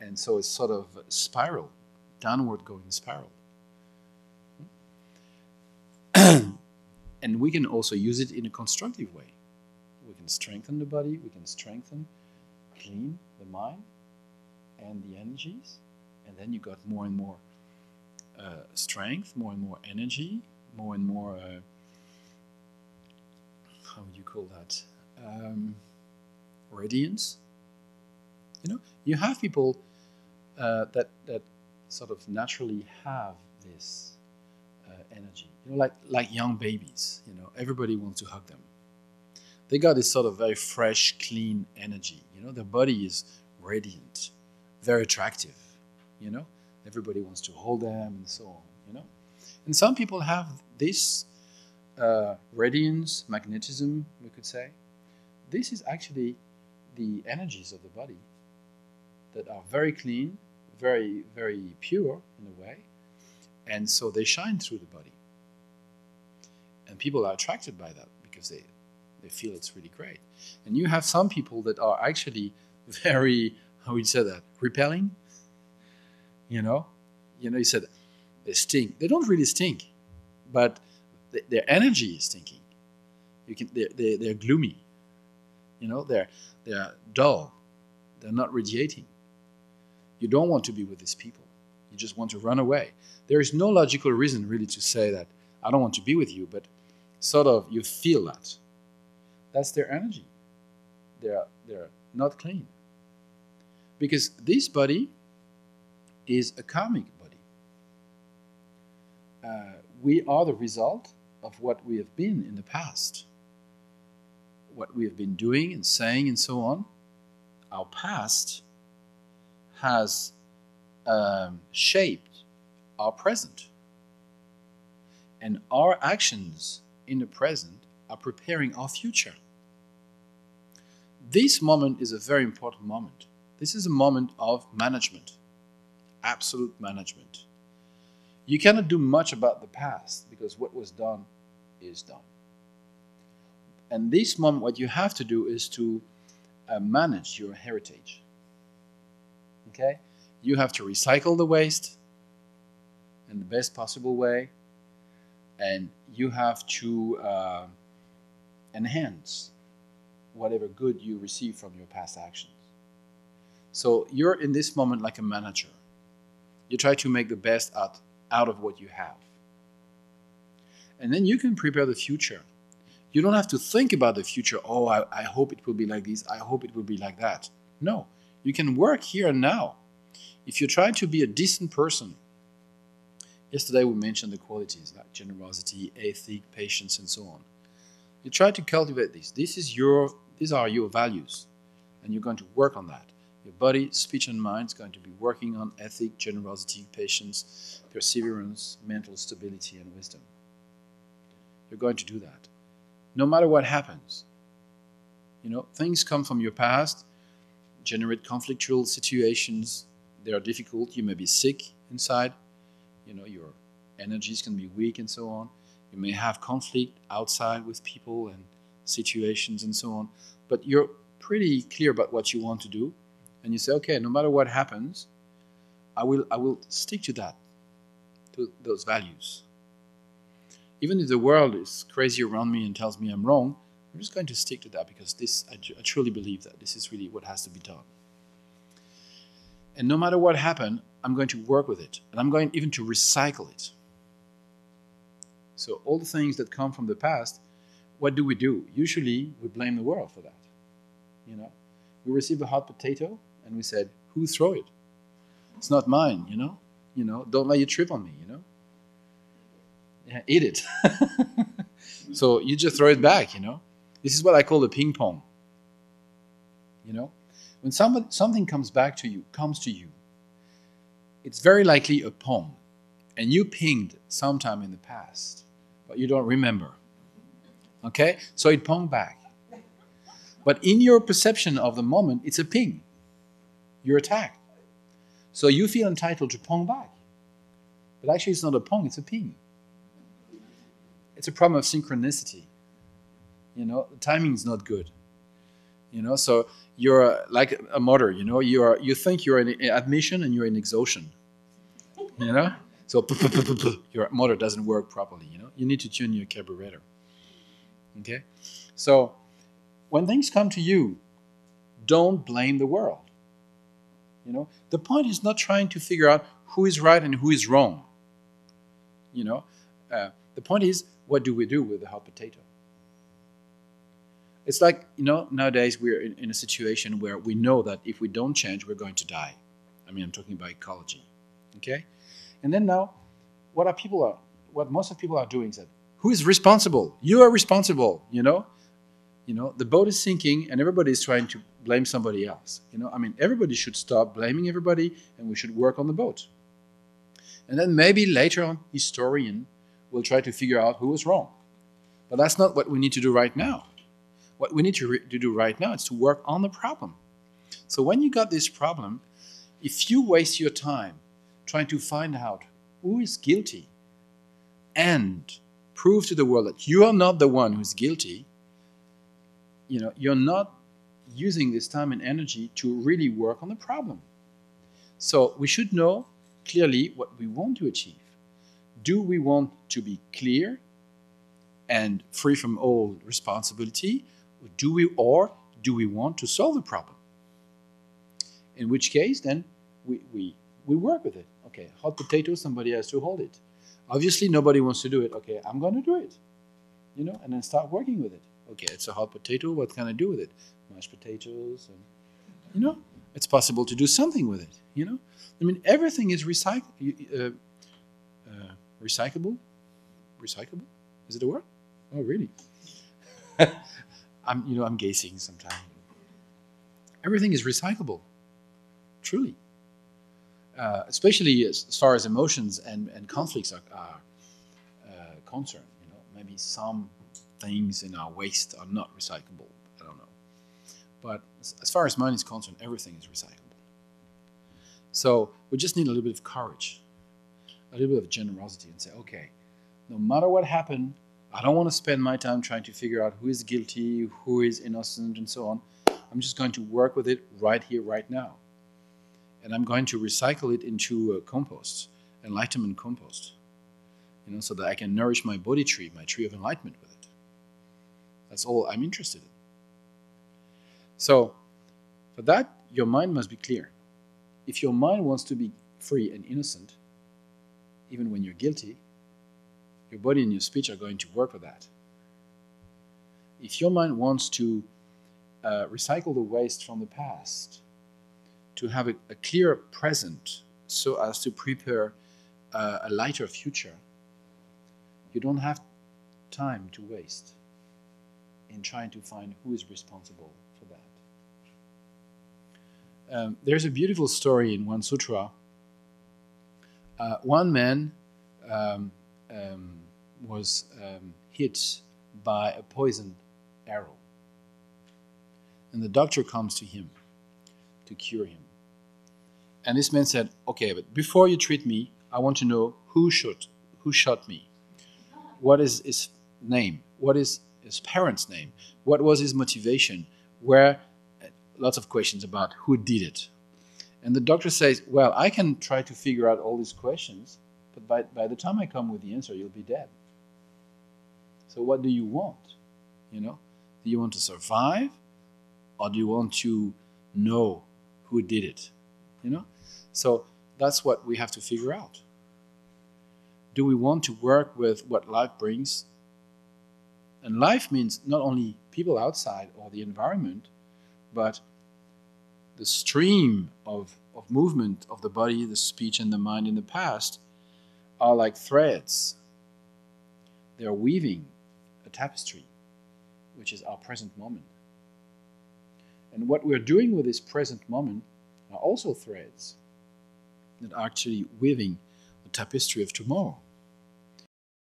And so it's sort of a spiral, downward going spiral. And we can also use it in a constructive way. We can strengthen the body, we can clean the mind and the energies, and then you got more and more strength, more and more energy, more and more, how would you call that, radiance. You know, you have people that sort of naturally have this energy. You know, like young babies. You know, everybody wants to hug them. They got this sort of very fresh, clean energy. You know, their body is radiant, very attractive. You know, everybody wants to hold them and so on. You know, and some people have this radiance, magnetism, we could say. This is actually the energies of the body that are very clean, very, very pure in a way, and so they shine through the body. And people are attracted by that because they feel it's really great. And you have some people that are actually very, how would you say that, repelling? You know, you said they stink. They don't really stink, but their energy is stinking. They're gloomy. You know, they're dull. They're not radiating. You don't want to be with these people. You just want to run away. There is no logical reason really to say that I don't want to be with you, but sort of you feel that. That's their energy. They're not clean. Because this body is a karmic body. We are the result of what we have been in the past. What we have been doing and saying and so on. Our past has shaped our present. And our actions in the present are preparing our future. This moment is a very important moment. This is a moment of management, absolute management. You cannot do much about the past because what was done is done. And this moment, what you have to do is to manage your heritage. Okay? You have to recycle the waste in the best possible way, and you have to enhance whatever good you receive from your past actions. So you're in this moment like a manager. You try to make the best out of what you have. And then you can prepare the future. You don't have to think about the future. Oh, I hope it will be like this. I hope it will be like that. No, you can work here and now. If you try to be a decent person, yesterday we mentioned the qualities like generosity, ethic, patience, and so on. You try to cultivate these. These are your values, and you're going to work on that. Your body, speech, and mind is going to be working on ethic, generosity, patience, perseverance, mental stability, and wisdom. You're going to do that. No matter what happens. You know, things come from your past, generate conflictual situations. They are difficult. You may be sick inside. You know, your energies can be weak and so on. You may have conflict outside with people and situations and so on. But you're pretty clear about what you want to do. And you say, okay, no matter what happens, I will stick to that, to those values. Even if the world is crazy around me and tells me I'm wrong, I'm just going to stick to that because I truly believe that this is really what has to be done. And no matter what happens, I'm going to work with it. And I'm going even to recycle it. So all the things that come from the past, what do? Usually we blame the world for that. You know, we receive a hot potato and we said, who threw it? It's not mine, you know. You know, don't let you trip on me, you know. Yeah, eat it. So you just throw it back, you know. This is what I call the ping pong. You know, when something comes to you, it's very likely a pong, and you pinged sometime in the past, but you don't remember. Okay, so it ponged back. But in your perception of the moment, it's a ping. You're attacked. So you feel entitled to pong back. But actually it's not a pong, it's a ping. It's a problem of synchronicity. You know, the timing is not good. You know, so you're like a motor, you know, you think you're in admission and you're in exhaustion, you know? So your motor doesn't work properly, you know? You need to tune your carburetor, okay? So when things come to you, don't blame the world, you know? The point is not trying to figure out who is right and who is wrong, you know? The point is, what do we do with the hot potato? It's like, you know, nowadays we're in a situation where we know that if we don't change, we're going to die. I mean, I'm talking about ecology, okay? And then now, what most of people are doing is that, who is responsible? You are responsible, you know? You know, the boat is sinking and everybody is trying to blame somebody else. You know, I mean, everybody should stop blaming everybody and we should work on the boat. And then maybe later on, historian will try to figure out who was wrong. But that's not what we need to do right now. What we need to do right now is to work on the problem. So when you got this problem, if you waste your time trying to find out who is guilty and prove to the world that you are not the one who's guilty, you know, you're not using this time and energy to really work on the problem. So we should know clearly what we want to achieve. Do we want to be clear and free from all responsibility? Or do we want to solve the problem? In which case, then we work with it. Okay, hot potato, somebody has to hold it. Obviously, nobody wants to do it. Okay, I'm going to do it. You know, and then start working with it. Okay, it's a hot potato. What can I do with it? Mashed potatoes, and you know, it's possible to do something with it. You know, I mean, everything is recyclable. Recyclable? Is it a word? Oh, really? I'm gazing sometimes. Everything is recyclable, truly. Especially as far as emotions and conflicts are concerned. You know, maybe some things in our waste are not recyclable. I don't know. But as far as mind is concerned, everything is recyclable. So we just need a little bit of courage, a little bit of generosity, and say, okay, no matter what happened, I don't want to spend my time trying to figure out who is guilty, who is innocent, and so on. I'm just going to work with it right here, right now. And I'm going to recycle it into compost, enlightenment compost, you know, so that I can nourish my Bodhi tree, my tree of enlightenment with it. That's all I'm interested in. So, for that, your mind must be clear. If your mind wants to be free and innocent, even when you're guilty, your body and your speech are going to work with that. If your mind wants to recycle the waste from the past, to have a clear present so as to prepare a lighter future, you don't have time to waste in trying to find who is responsible for that. There's a beautiful story in one sutra. One man was hit by a poisoned arrow. And the doctor comes to him to cure him. And this man said, okay, but before you treat me, I want to know who shot me. What is his name? What is his parents' name? What was his motivation? Lots of questions about who did it. And the doctor says, well, I can try to figure out all these questions, but by the time I come with the answer, you'll be dead. So what do you want? You know, do you want to survive, or do you want to know who did it? You know, so that's what we have to figure out. Do we want to work with what life brings? And life means not only people outside or the environment, but the stream of movement of the body, the speech, and the mind in the past are like threads. They are weaving a tapestry, which is our present moment. And what we're doing with this present moment are also threads that are actually weaving the tapestry of tomorrow.